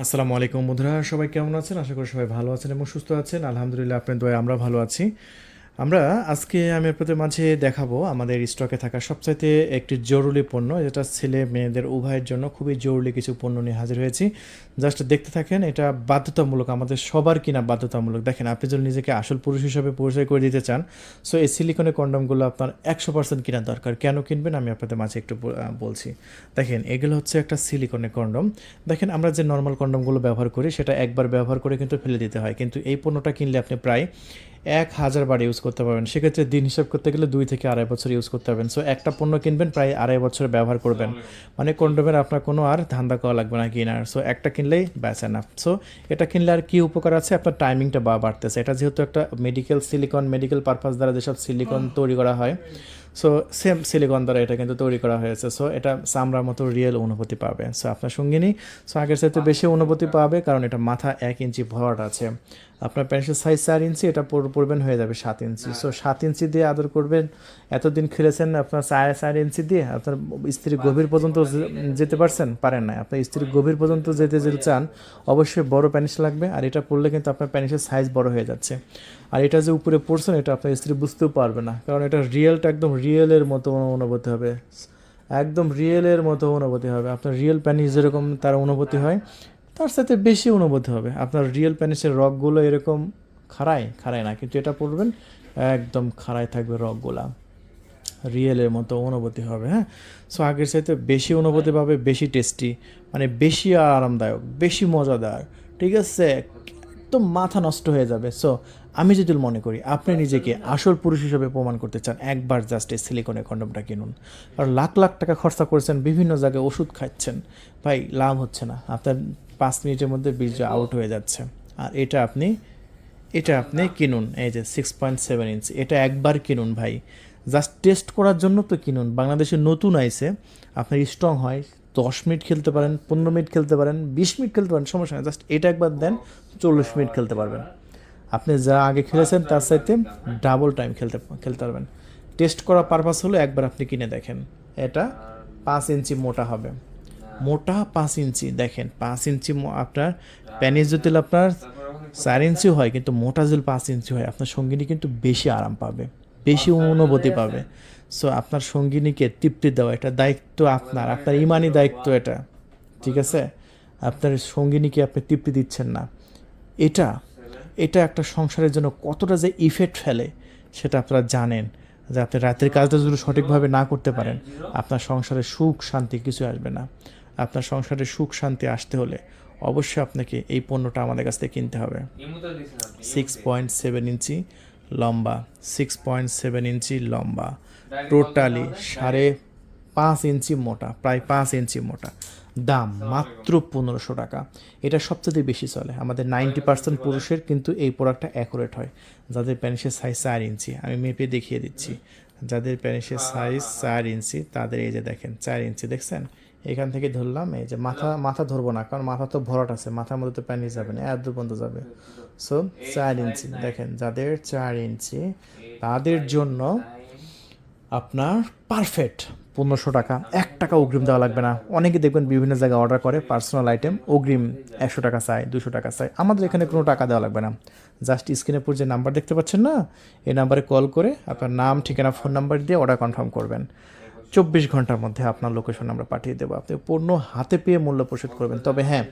আসসালামু আলাইকুম বন্ধুরা, সবাই কেমন আছেন? আশা করি সবাই ভালো আছেন এবং সুস্থ আছেন। আলহামদুলিল্লাহ, আপনার দয়ায় আমরা ভালো আছি। আজকে আমি আপনাদের মাঝে দেখাবো আমাদের স্টকে থাকা সবচাইতে একটি জরুরি পণ্য, যেটা ছেলে মেয়েদের উভয়ের জন্য খুবই জরুরি কিছু পণ্য নিয়ে হাজির হয়েছি। জাস্ট দেখতে থাকেন, এটা বাধ্যতামূলক, আমাদের সবার কিনা বাধ্যতামূলক। দেখেন, আপনি যদি নিজেকে আসল পুরুষ হিসাবে পরিচয় করে দিতে চান, সো এই সিলিকনের কন্ডমগুলো আপনার 100% কেনার দরকার। কেন কিনবেন আমি আপনাদের মাঝে একটু বলছি। দেখেন, এগুলো হচ্ছে একটা সিলিকনের কন্ডম। দেখেন, আমরা যে নর্মাল কন্ডমগুলো ব্যবহার করি সেটা একবার ব্যবহার করে কিন্তু ফেলে দিতে হয়, কিন্তু এই পণ্যটা কিনলে আপনি প্রায় 1000 বার ইউজ করতে পারবেন। সেক্ষেত্রে দিন হিসাব করতে গেলে 2 থেকে আড়াই বছর ইউজ করতে পারবেন। সো একটা পণ্য কিনবেন, প্রায় 2.5 বছর ব্যবহার করবেন। মানে কন্ডোমের আপনার কোনো আর ধান্দা করা লাগবে না কেনার। সো একটা কিনলেই ব্যাস এনাফ। সো এটা কিনলে আর কি উপকার আছে, আপনার টাইমিংটা বাড়তেছে। এটা যেহেতু একটা মেডিকেল সিলিকন, মেডিকেল পারপাস দ্বারা যেসব সিলিকন তৈরি করা হয়, সো সেম সিলিকন দ্বারা এটা কিন্তু তৈরি করা হয়েছে। সো এটা চামড়ার মতো রিয়েল অনুভূতি পাবে। সো আপনার সঙ্গিনী সো আগের চাইতে বেশি অনুভূতি পাবে, কারণ এটা মাথা 1 ইঞ্চি ভরাট আছে। আপনার প্যান্টের সাইজ 4 ইঞ্চি, এটা পরবেন হয়ে যাবে 7 ইঞ্চি। সো 7 ইঞ্চি দিয়ে আদর করবেন। এতদিন খেলেছেন আপনার 4.5 ইঞ্চি দিয়ে, আপনার স্ত্রী গভীর পর্যন্ত যেতে পারেন না। আপনার স্ত্রী গভীর পর্যন্ত যেতে যদি চান, অবশ্যই বড় প্যানিস লাগবে। আর এটা পরলে কিন্তু আপনার প্যানিসের সাইজ বড় হয়ে যাচ্ছে। আর এটা যে উপরে পড়ছেন, এটা আপনার স্ত্রী বুঝতেও পারবে না, কারণ এটা রিয়েলটা একদম রিয়েলের মতো অনুভূতি হবে। একদম রিয়েলের মতো অনুভূতি হবে। আপনার রিয়েল প্যানিস যেরকম তার অনুভূতি হয়, তার সাথে বেশি অনুভূতি হবে। আপনার রিয়েল প্যানিসের রগগুলো এরকম খাড়ায় না, কিন্তু এটা পড়বেন একদম খাড়ায় থাকবে রগগুলা। রিয়েলের মতো অনুভূতি হবে। হ্যাঁ, সো আগের চাইতে বেশি অনুভূতি পাবে, বেশি টেস্টি, মানে বেশি আরামদায়ক, বেশি মজাদার। ঠিক আছে, একদম মাথা নষ্ট হয়ে যাবে। সো আমি যদি মনে করি আপনি নিজেকে আসল পুরুষ হিসেবে প্রমাণ করতে চান, একবার জাস্ট এই সিলিকনের কন্ডমটা কিনুন। আর লাখ লাখ টাকা খরচা করছেন, বিভিন্ন জায়গায় ওষুধ খাচ্ছেন, ভাই লাভ হচ্ছে না। আপনার 5 মিনিটের মধ্যে বীর্য আউট হয়ে যাচ্ছে। আর এটা আপনি কিনুন। এই যে 6.7 ইঞ্চি, এটা একবার কিনুন ভাই, জাস্ট টেস্ট করার জন্য তো কিনুন। বাংলাদেশে নতুন আইছে, আপনার স্ট্রং হয়, 10 মিনিট খেলতে পারেন, 15 মিনিট খেলতে পারেন, 20 মিনিট খেলতে পারেন, সমস্যা নেই। জাস্ট এটা একবার দেন, 40 মিনিট খেলতে পারবেন। আপনি যা আগে খেলেছেন তার সাথে ডাবল টাইম খেলতে খেলতে পারবেন। টেস্ট করা পারপাস হলো একবার আপনি কিনে দেখেন। এটা 5 ইঞ্চি মোটা হবে, মোটা 5 ইঞ্চি। দেখেন 5 ইঞ্চি আপনার প্যানিস যদি আপনার 4 ইঞ্চি হয়, কিন্তু মোটা যদি 5 ইঞ্চি হয়, আপনার সঙ্গিনী কিন্তু বেশি আরাম পাবে, বেশি অনুভূতি পাবে। সো আপনার সঙ্গিনীকে তৃপ্তি দেওয়া, এটা দায়িত্ব আপনার, আপনার ইমানি দায়িত্ব এটা। ঠিক আছে, আপনার সঙ্গিনীকে আপনি তৃপ্তি দিচ্ছেন না, এটা এটা একটা সংসারের জন্য কতটা যে ইফেক্ট ফেলে সেটা আপনারা জানেন। যে আপনি রাতের কাজটা যদি সঠিকভাবে না করতে পারেন, আপনার সংসারে সুখ শান্তি কিছু আসবে না। আপনার সংসারে সুখ শান্তি আসতে হলে অবশ্যই আপনাকে এই পণ্যটা আমাদের কাছ থেকে কিনতে হবে। 6.7 ইঞ্চি লম্বা, 6.7 ইঞ্চি লম্বা, টোটালি 5.5 ইঞ্চি মোটা, প্রায় 5 ইঞ্চি মোটা। দাম মাত্র 1500 টাকা। এটা সবচেয়ে বেশি চলে আমাদের 90% পুরুষের, কিন্তু এই প্রোডাক্টটা অ্যাকুরেট হয়। যাদের প্যানিসের সাইজ 4 ইঞ্চি, আমি মেপে দেখিয়ে দিচ্ছি। যাদের প্যানিসের সাইজ 4 ইঞ্চি, তাদের এই যে দেখেন 4 ইঞ্চি, দেখছেন? এখান থেকে ধরলাম, এই যে মাথা ধরবো না, কারণ মাথা তো ভরাট আছে, মাথার মধ্যে তো প্যানিস যাবে না, এত পর্যন্ত যাবে। সো 4 ইঞ্চি, দেখেন যাদের 4 ইঞ্চি তাদের জন্য আপনার পারফেক্ট 1500 টাকা। 1 টাকা অগ্রিম দেওয়া লাগবে না। অনেকে দেখবেন বিভিন্ন জায়গায় অর্ডার করে পার্সোনাল আইটেম, অগ্রিম 100 টাকা চাই, 200 টাকা চাই। আমাদের এখানে কোনো টাকা দেওয়া লাগবে না। জাস্ট স্ক্রিনের উপর যে নাম্বার দেখতে পাচ্ছেন না, এই নাম্বারে কল করে আপনার নাম, ঠিকানা, ফোন নাম্বার দিয়ে অর্ডার কনফার্ম করবেন। 24 ঘন্টার মধ্যে আপনার লোকেশন আমরা পাঠিয়ে দেবো। আপনি পণ্য হাতে পেয়ে মূল্য পরিশোধ করবেন। তবে হ্যাঁ,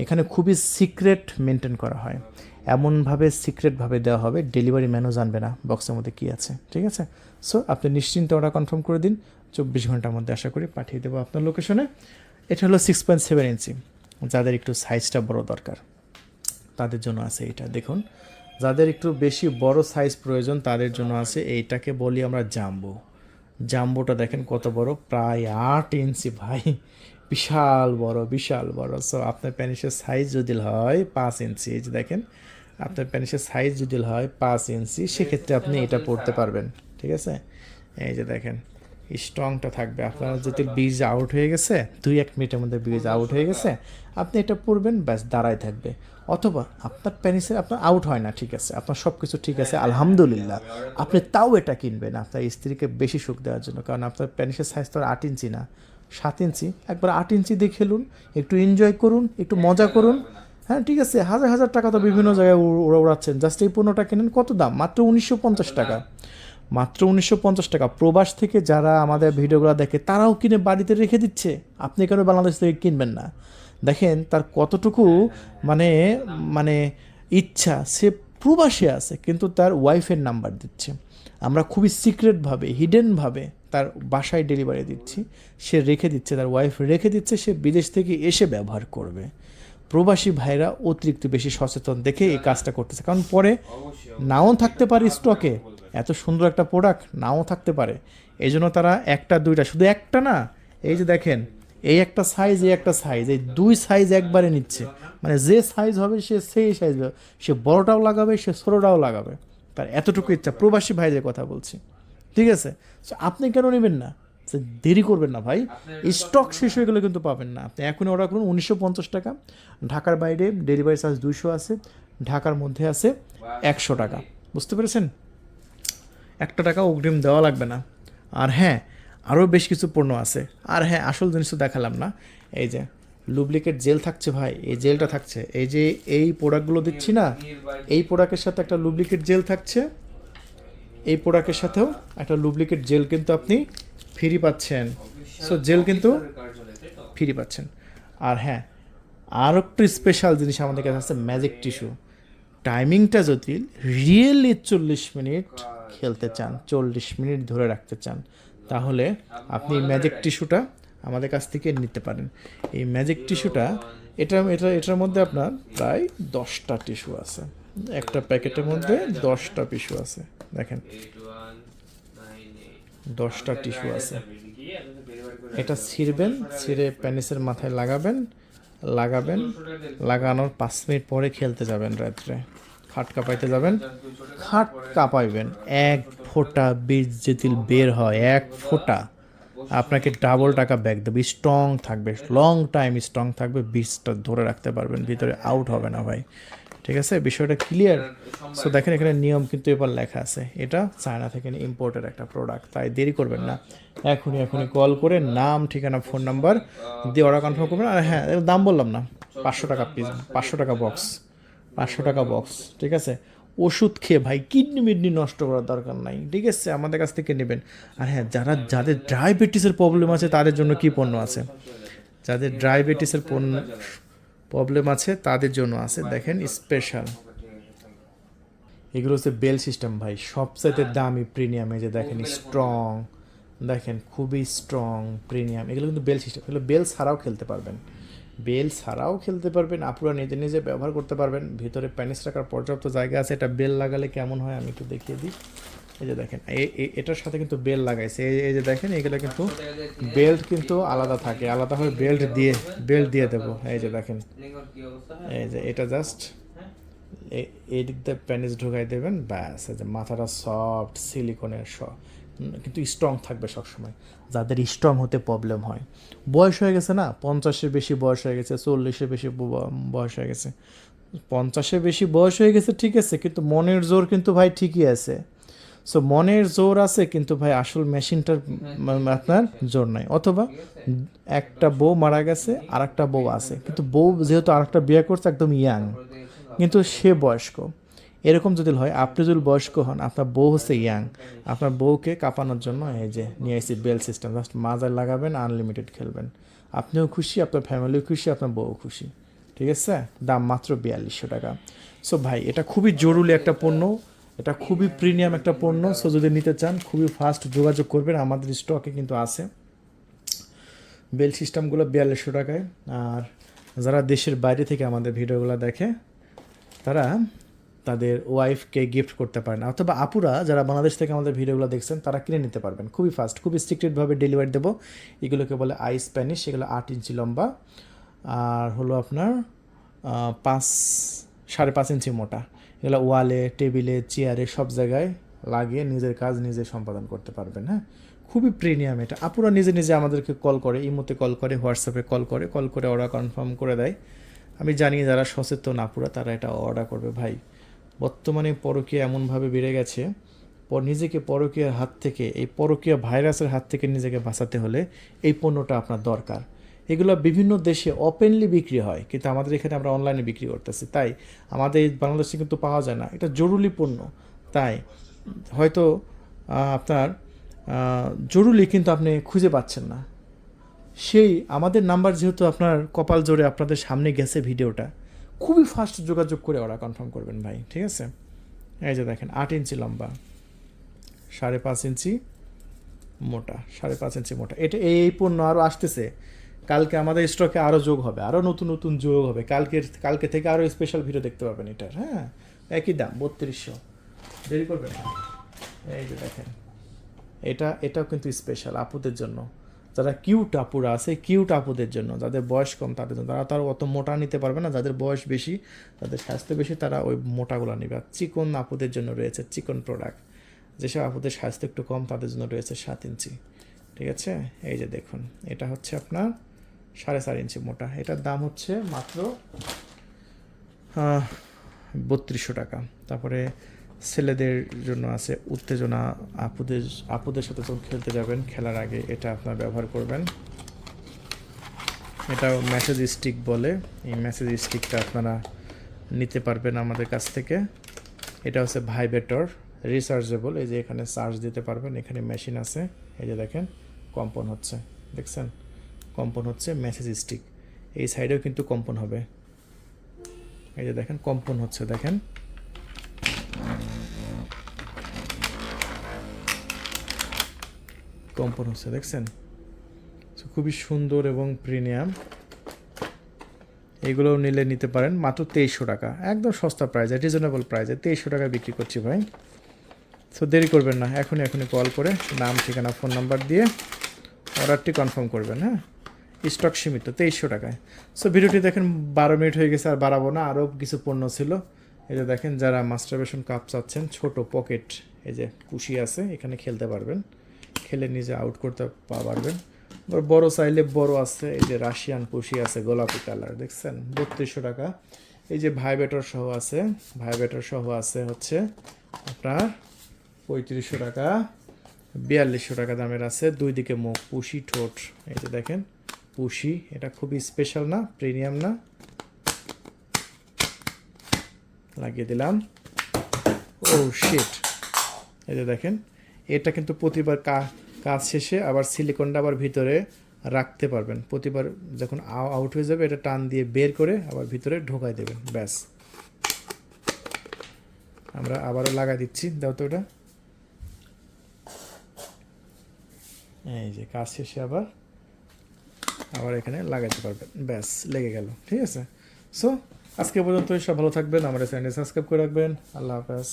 এখানে খুবই সিক্রেট মেনটেন করা হয়। এমনভাবে সিক্রেটভাবে দেওয়া হবে, ডেলিভারি ম্যানও জানবে না বক্সের মধ্যে কী আছে। ঠিক আছে, সো আপনি নিশ্চিন্তে অর্ডার কনফার্ম করে দিন। 24 ঘন্টার মধ্যে আশা করি পাঠিয়ে দেবো আপনার লোকেশনে। এটা হলো 6.7 ইঞ্চি। যাদের একটু সাইজটা বড় দরকার তাদের জন্য আছে এইটা। দেখুন, যাদের একটু বেশি বড় সাইজ প্রয়োজন তাদের জন্য আছে এইটাকে বলি আমরা জাম্বো। জাম্বোটা দেখেন কত বড়, প্রায় 8 ইঞ্চি ভাই, বিশাল বড়, বিশাল বড়। সো আপনার প্যানিসের সাইজ যদি হয় 5 ইঞ্চি, এই যে দেখেন, আপনার প্যানিসের সাইজ যদি হয় 5 ইঞ্চি, সেক্ষেত্রে আপনি এটা পড়তে পারবেন। ঠিক আছে, এই যে দেখেন, স্ট্রংটা থাকবে। আপনার যদি বীজ আউট হয়ে গেছে, 2-1 মিনিটের মধ্যে বীজ আউট হয়ে গেছে, আপনি এটা পড়বেন, ব্যাস দাঁড়ায় থাকবে। অথবা আপনার প্যানিসের আপনার আউট হয় না, ঠিক আছে, আপনার সব কিছু ঠিক আছে আলহামদুলিল্লাহ, আপনি তাও এটা কিনবেন আপনার স্ত্রীকে বেশি সুখ দেওয়ার জন্য। কারণ আপনার প্যানিসের সাইজ তো 8 ইঞ্চি না, 7 ইঞ্চি, একবার 8 ইঞ্চি দিয়ে খেলুন, একটু এনজয় করুন, একটু মজা করুন। হ্যাঁ ঠিক আছে, হাজার হাজার টাকা তো বিভিন্ন জায়গায় উড়াচ্ছেন, জাস্ট এই পণ্যটা কেনেন। কত দাম? মাত্র 1950 টাকা। মাত্র 1950 টাকা। প্রবাস থেকে যারা আমাদের ভিডিওগুলো দেখে তারাও কিনে বাড়িতে রেখে দিচ্ছে, আপনি কেন বাংলাদেশ থেকে কিনবেন না? দেখেন তার কতটুকু মানে মানে ইচ্ছা, সে প্রবাসে আছে কিন্তু তার ওয়াইফের নাম্বার দিচ্ছে, আমরা খুবই সিক্রেটভাবে হিডেনভাবে তার বাসায় ডেলিভারি দিচ্ছি, সে রেখে দিচ্ছে, তার ওয়াইফ রেখে দিচ্ছে, সে বিদেশ থেকে এসে ব্যবহার করবে। প্রবাসী ভাইরা অতিরিক্ত বেশি সচেতন দেখে এই কাজটা করতেছে, কারণ পরে নাও থাকতে পারে স্টকে, এত সুন্দর একটা প্রোডাক্ট নাও থাকতে পারে, এই জন্য তারা একটা দুইটা, শুধু একটা না, এই যে দেখেন এই একটা সাইজ, এই একটা সাইজ, এই 2 সাইজ একবারে নিচ্ছে, মানে যে সাইজ হবে সে সেই সাইজ, সে বড়টাও লাগাবে, সে ছোটোটাও লাগাবে, তার এতটুকু ইচ্ছা। প্রবাসী ভাইদের কথা বলছি, ঠিক আছে? সো আপনি কেন নেবেন না? দেরি করবেন না ভাই, স্টক শেষ হয়ে গেলে কিন্তু পাবেন না। আপনি এখনই অর্ডার করুন, 1950 টাকা। ঢাকার বাইরে ডেলিভারি চার্জ 200 আছে, ঢাকার মধ্যে আছে 100 টাকা। বুঝতে পেরেছেন? 1 টাকা অগ্রিম দেওয়া লাগবে না। আর হ্যাঁ, আরও বেশ কিছু পণ্য আছে। আর হ্যাঁ, আসল জিনিস তো দেখালাম না, এই যে লুব্রিকেট জেল থাকছে ভাই, এই জেলটা থাকছে, এই যে এই প্রোডাক্টগুলো দিচ্ছি না, এই প্রোডাক্টের সাথে একটা লুব্রিকেট জেল থাকছে, এই প্রোডাক্টের সাথেও একটা লুব্রিকেট জেল কিন্তু আপনি ফ্রি পাচ্ছেন। সো জেল কিন্তু ফ্রি পাচ্ছেন। আর হ্যাঁ, আর একটু স্পেশাল জিনিস আমাদের কাছে আছে, ম্যাজিক টিস্যু। টাইমিংটা যদি রিয়েলি 40 মিনিট খেলতে চান, 40 মিনিট ধরে রাখতে চান, তাহলে আপনি ম্যাজিক টিস্যুটা আমাদের কাছ থেকে নিতে পারেন। এই ম্যাজিক টিস্যুটা, এটার মধ্যে আপনার প্রায় 10টা টিস্যু আছে, একটা প্যাকেটের মধ্যে 10টা টিস্যু আছে, দেখেন 10টা টিস্যু আছে। এটা ছিঁড়বেন, ছিঁড়ে প্যানিসের মাথায় লাগাবেন, লাগানোর 5 মিনিট পরে খেলতে যাবেন, রাত্রে খাট কাঁপাইতে যাবেন, খাট কাঁপাইবেন, 1 ফোঁটা বীজ যদি বের হয়, 1 ফোঁটা, আপনাকে ডাবল টাকা ব্যাক দেবে, স্ট্রং থাকবে, লং টাইম স্ট্রং থাকবে, বীজটা ধরে রাখতে পারবেন, ভিতরে আউট হবে না ভাই। ঠিক আছে, বিষয়টা ক্লিয়ার? সো দেখেন এখানে নিয়ম কিন্তু এবার লেখা আছে, এটা চায়না থেকে ইম্পোর্টের একটা প্রোডাক্ট, তাই দেরি করবেন না, এখনই কল করে নাম, ঠিকানা, ফোন নাম্বার দিয়ে অর্ডার কনফার্ম করবেন। আর হ্যাঁ, দাম বললাম না, 500 টাকা পিস, 500 টাকা বক্স, 500 টাকা বক্স, ঠিক আছে? ওষুধ খেয়ে ভাই কিডনি নষ্ট করার দরকার নাই, ঠিক আছে? আমাদের কাছ থেকে নেবেন। আর হ্যাঁ, যাদের ডায়াবেটিসের প্রবলেম আছে তাদের জন্য কি পণ্য আছে, যাদের ডায়াবেটিসের প্রবলেম আছে তাদের জন্য আছে, দেখেন স্পেশাল, এগুলো হচ্ছে বেল সিস্টেম ভাই, সবচাইতে দামি প্রিমিয়াম, এই যে দেখেন স্ট্রং, দেখেন খুবই স্ট্রং প্রিমিয়াম, এগুলো কিন্তু বেল সিস্টেম, এগুলো বেল ছাড়াও খেলতে পারবেন, বেল ছাড়াও খেলতে পারবেন, আপনারা নিজে নিজে ব্যবহার করতে পারবেন, ভিতরে প্যানিস রাখার পর্যাপ্ত জায়গা আছে। এটা বেল লাগালে কেমন হয় আমি একটু দেখিয়ে দিই, এই যে দেখেন এটার সাথে কিন্তু বেল লাগাইছে, এই যে দেখেন এগুলো কিন্তু বেল্ট কিন্তু আলাদা থাকে, আলাদাভাবে বেল্ট দিয়ে দেবো, এই যে দেখেন, এই যে এটা জাস্ট এই দিক দিয়ে প্যানিস ঢুকাই দেবেন, ব্যাস, এই যে মাথাটা সফট সিলিকনের কিন্তু স্ট্রং থাকবে সবসময়। যাদের স্ট্রং হতে প্রবলেম হয়, বয়স হয়ে গেছে না, 50-এর বেশি বয়স হয়ে গেছে, 40-এর বেশি বয়স হয়ে গেছে, 50-এর বেশি বয়স হয়ে গেছে, ঠিক আছে, কিন্তু মনের জোর কিন্তু ভাই ঠিকই আছে। সো মনের জোর আছে কিন্তু ভাই আসল মেশিনটার আপনার জোর নাই, অথবা একটা বউ মারা গেছে আর একটা বউ আছে, কিন্তু বউ যেহেতু আর একটা বিয়ে করছে একদম ইয়াং, কিন্তু সে বয়স্ক, এরকম যদি হয়, আপনি যদি বয়স্ক হন, আপনার বউ হচ্ছে ইয়াং, আপনার বউকে কাঁপানোর জন্য এই যে নিয়ে আসছি বেল সিস্টেম, জাস্ট মাজায় লাগাবেন, আনলিমিটেড খেলবেন, আপনিও খুশি, আপনার ফ্যামিলিও খুশি, আপনার বউ খুশি, ঠিক আছে? দাম মাত্র 4200 টাকা। সো ভাই এটা খুবই জরুরি একটা পণ্য, এটা খুবই প্রিমিয়াম একটা পণ্য। সো যদি নিতে চান খুবই ফাস্ট যোগাযোগ করবেন, আমাদের স্টকে কিন্তু আছে বেল সিস্টেমগুলো 4200 টাকায়। আর যারা দেশের বাইরে থেকে আমাদের ভিডিওগুলো দেখে তারা তাদের ওয়াইফকে গিফট করতে পারেন, অথবা আপুরা যারা বাংলাদেশ থেকে আমাদের ভিডিওগুলো দেখছেন তারা কিনে নিতে পারবেন, খুবই ফাস্ট, খুবই সিক্রেটভাবে ডেলিভারি দেবো। এগুলোকে বলে আইস স্প্যানিশ, এগুলো 8 ইঞ্চি লম্বা আর হলো আপনার 5.5 ইঞ্চি মোটা, এগুলো ওয়ালে, টেবিলে, চেয়ারে সব জায়গায় লাগিয়ে নিজের কাজ নিজে সম্পাদন করতে পারবেন। হ্যাঁ, খুবই প্রিমিয়াম এটা। আপুরা নিজে নিজে আমাদেরকে কল করে, ইমোতে কল করে, হোয়াটসঅ্যাপে কল করে অর্ডার কনফার্ম করে দেয়। আমি জানি যারা সচেতন আপুরা তারা এটা অর্ডার করবে। ভাই বর্তমানে পরকীয়া এমনভাবে বেড়ে গেছে, নিজেকে পরকীয়ার হাত থেকে, এই পরকীয়া ভাইরাসের হাত থেকে নিজেকে বাঁচাতে হলে এই পণ্যটা আপনার দরকার। এগুলো বিভিন্ন দেশে ওপেনলি বিক্রি হয়, কিন্তু আমাদের এখানে আমরা অনলাইনে বিক্রি করতেছি, তাই আমাদের এই বাংলাদেশে কিন্তু পাওয়া যায় না। এটা জরুরি পণ্য, তাই হয়তো আপনার জরুরি, কিন্তু আপনি খুঁজে পাচ্ছেন না। সেই আমাদের নাম্বার যেহেতু আপনার কপাল জোরে আপনাদের সামনে গেছে ভিডিওটা, খুবই ফাস্ট যোগাযোগ করে ওরা কনফার্ম করবেন ভাই, ঠিক আছে? এই যে দেখেন 8 ইঞ্চি লম্বা, 5.5 ইঞ্চি মোটা, 5.5 ইঞ্চি মোটা। এটা এই পণ্য আরও আসতেছে, কালকে আমাদের স্টকে আরও যোগ হবে, আরও নতুন নতুন যোগ হবে, কালকে থেকে আরও স্পেশাল ভিডিও দেখতে পাবেন এটার। হ্যাঁ, একই দাম 3200, দেরি করবেন না। এই যে দেখেন, এটাও কিন্তু স্পেশাল আপুদের জন্য, যারা কিউট আপুরা আছে, কিউট আপুদের জন্য, যাদের বয়স কম তাদের জন্য। তারা অত মোটা নিতে পারবে না, যাদের বয়স বেশি, তাদের স্বাস্থ্য বেশি, তারা ওই মোটাগুলো নেবে। আর চিকন আপুদের জন্য রয়েছে চিকন প্রোডাক্ট, যেসব আপুদের স্বাস্থ্য একটু কম তাদের জন্য রয়েছে 7 ইঞ্চি, ঠিক আছে? এই যে দেখুন, এটা হচ্ছে আপনার 4.5 ইঞ্চি মোটা, এটার দাম হচ্ছে মাত্র 3200 টাকা। তারপরে ছেলেদের জন্য আছে উত্তেজনা, আপুদের সাথে যখন খেলতে যাবেন, খেলার আগে এটা আপনার ব্যবহার করবেন। এটাও মেসেজ স্টিক বলে, এই মেসেজ স্টিকটা আপনারা নিতে পারবেন আমাদের কাছ থেকে। এটা হচ্ছে ভাইব্রেটর, রিচার্জেবল, এই যে এখানে চার্জ দিতে পারবেন, এখানে মেশিন আছে, এই যে দেখেন কম্পন হচ্ছে, দেখছেন কম্পন হচ্ছে, মেসেজ স্টিক। এই সাইডেও কিন্তু কম্পন হবে, এই যে দেখেন কম্পন হচ্ছে, দেখেন কম্পন হচ্ছে, দেখছেন? খুবই সুন্দর এবং প্রিমিয়াম। এইগুলোও নিতে পারেন মাত্র 2300 টাকা, একদম সস্তা প্রাইসে, রিজনেবল প্রাইসে 2300 টাকা বিক্রি করছি ভাই। সো দেরি করবেন না, এখনই কল করে নাম, ঠিকানা, ফোন নাম্বার দিয়ে অর্ডারটি কনফার্ম করবেন। হ্যাঁ, স্টক সীমিত 2300 টাকায়। সো ভিডিওটি দেখেন 12 মিনিট হয়ে গেছে, আর বাড়াবো না, আরও কিছু পণ্য ছিল। এই যে দেখেন, যারা মাস্টারবেশন কাপ চাচ্ছেন, ছোট পকেট, এই যে পুশি আছে, এখানে খেলতে পারবেন, খেলে নিজে আউট করতে পারবেন। বড় চাইলে বড় আছে, এই যে রাশিয়ান পুশি আছে, গোলাপি কালার, দেখছেন 3200 টাকা। এই যে ভাইব্রেটর সহ আছে, হচ্ছে আপনার 3500 টাকা, 4200 টাকা দামের আছে, দুই দিকে মুখ, পুশি ঠোঁট, এই যে দেখেন পুশি, এটা খুবই স্পেশাল না, প্রিমিয়াম না, লাগিয়ে দিলাম। ও শিট, এই যে দেখেন, এটা কিন্তু প্রতিবার কাজ শেষে আবার সিলিকনটা আবার ভিতরে রাখতে পারবেন, প্রতিবার যখন আউট হয়ে যাবে এটা টান দিয়ে বের করে আবার ভিতরে ঢোকাই দেবেন, ব্যাস। আমরা আবারও লাগাই দিচ্ছি, দাও তো ওটা। এই যে কাজ শেষে আবার এখানে লাগাতে পারবেন, ব্যাস, লেগে গেল, ঠিক আছে? সো আজকে পর্যন্ত সব ভালো থাকবেন, আমাদের চ্যানেল সাবস্ক্রাইব করে রাখবেন। আল্লাহ হাফেজ।